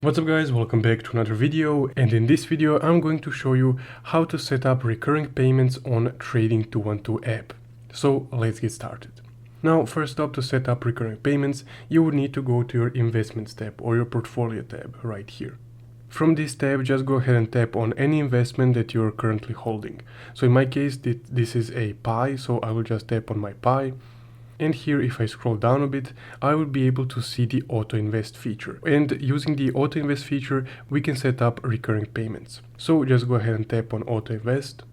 What's up guys, welcome back to another video, and in this video I'm going to show you how to set up recurring payments on Trading 212 app. So let's get started. Now first up, to set up recurring payments you would need to go to your investments tab or your portfolio tab right here. From this tab just go ahead and tap on any investment that you're currently holding. So in my case this is a pie, so I will just tap on my pie. And here, if I scroll down a bit, I will be able to see the auto invest feature. And using the auto invest feature, we can set up recurring payments. So just go ahead and tap on auto invest.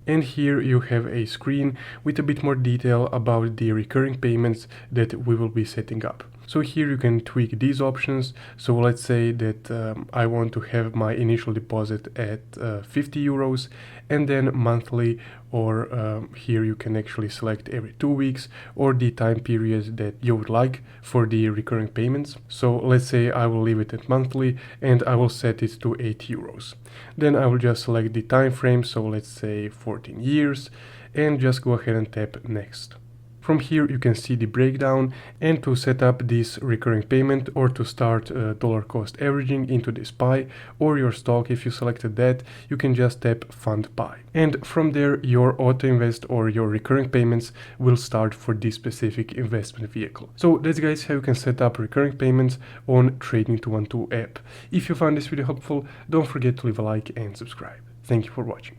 And here you have a screen with a bit more detail about the recurring payments that we will be setting up. So here you can tweak these options. So let's say that I want to have my initial deposit at 50 euros and then monthly, or here you can actually select every 2 weeks or the time period that you would like for the recurring payments. So let's say I will leave it at monthly and I will set it to 8 euros. Then I will just select the time frame, so let's say 14 years, and just go ahead and tap next. From here you can see the breakdown, and to set up this recurring payment or to start dollar cost averaging into this pie or your stock, if you selected that, you can just tap fund pie. And from there your auto invest or your recurring payments will start for this specific investment vehicle. So that's guys how you can set up recurring payments on Trading 212 app. If you found this video helpful, don't forget to leave a like and subscribe. Thank you for watching.